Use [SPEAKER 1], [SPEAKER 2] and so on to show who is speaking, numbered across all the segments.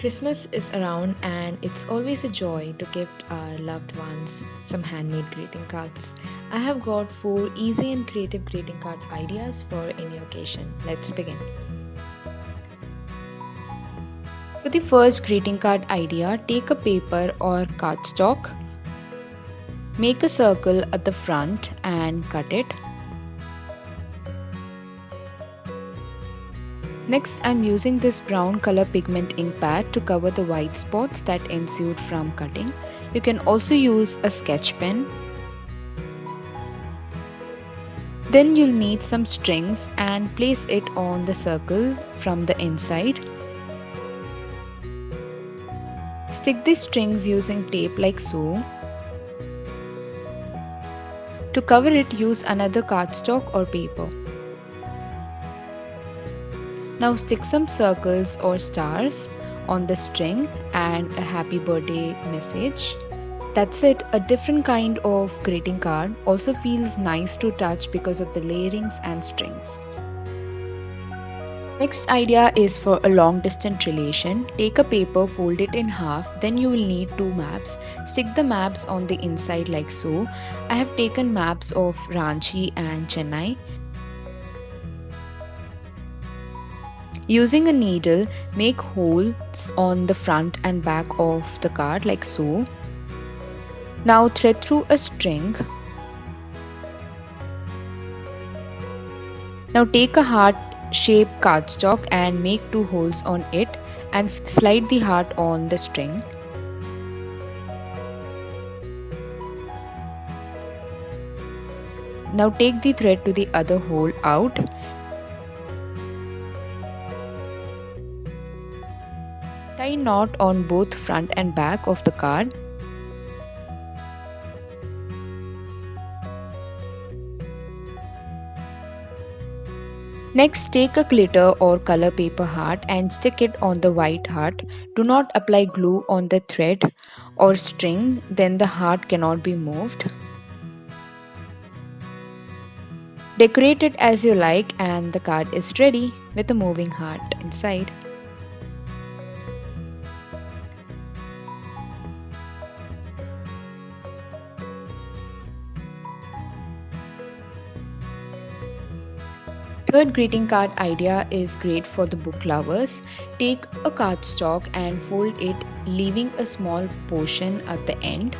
[SPEAKER 1] Christmas is around and it's always a joy to gift our loved ones some handmade greeting cards. I have got 4 easy and creative greeting card ideas for any occasion. Let's begin. For the first greeting card idea, take a paper or cardstock, make a circle at the front and cut it. Next, I'm using this brown color pigment ink pad to cover the white spots that ensued from cutting. You can also use a sketch pen. Then you'll need some strings and place it on the circle from the inside. Stick the strings using tape like so. To cover it, use another cardstock or paper. Now stick some circles or stars on the string and a happy birthday message. That's it, a different kind of greeting card also feels nice to touch because of the layerings and strings. Next idea is for a long distance relation. Take a paper, fold it in half, then you will need 2 maps. Stick the maps on the inside like so. I have taken maps of Ranchi and Chennai. Using a needle, make holes on the front and back of the card like so. Now thread through a string. Now take a heart-shaped cardstock and make 2 holes on it and slide the heart on the string. Now take the thread to the other hole out. Tie knot on both front and back of the card. Next, take a glitter or color paper heart and stick it on the white heart. Do not apply glue on the thread or string, then the heart cannot be moved. Decorate it as you like and the card is ready with a moving heart inside. Third greeting card idea is great for the book lovers. Take a cardstock and fold it, leaving a small portion at the end.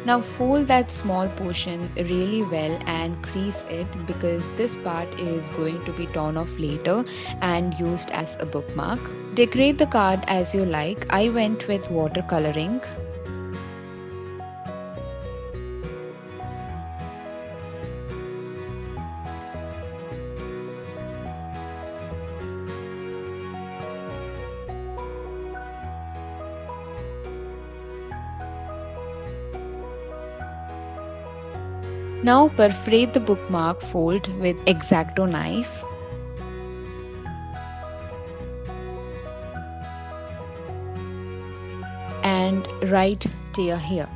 [SPEAKER 1] Now fold that small portion really well and crease it because this part is going to be torn off later and used as a bookmark. Decorate the card as you like. I went with watercoloring. Now perforate the bookmark fold with X-Acto knife. And write "Dear" here.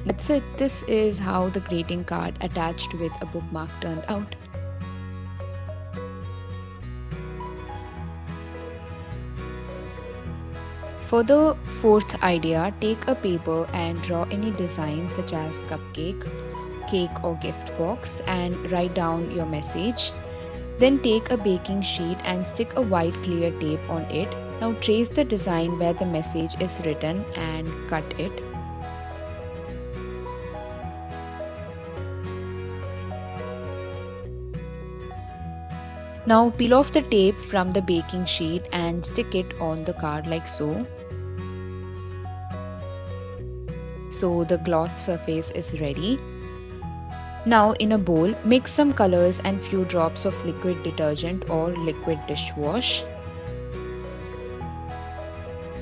[SPEAKER 1] That's it. This is how the greeting card attached with a bookmark turned out. For the fourth idea, take a paper and draw any design such as cupcake, cake or gift box and write down your message. Then take a baking sheet and stick a white clear tape on it. Now trace the design where the message is written and cut it. Now peel off the tape from the baking sheet and stick it on the card like so. So the gloss surface is ready. Now in a bowl, mix some colors and few drops of liquid detergent or liquid dishwash.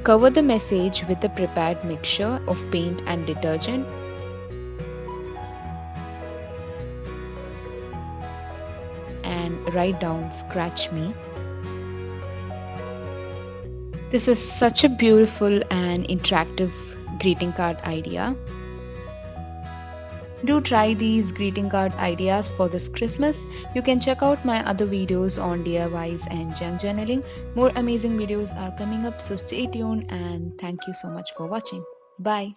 [SPEAKER 1] Cover the message with the prepared mixture of paint and detergent. And write down "Scratch Me." This is such a beautiful and interactive greeting card idea. Do try these greeting card ideas for this Christmas. You can check out my other videos on DIYs and junk journaling. More amazing videos are coming up, so stay tuned and thank you so much for watching. Bye.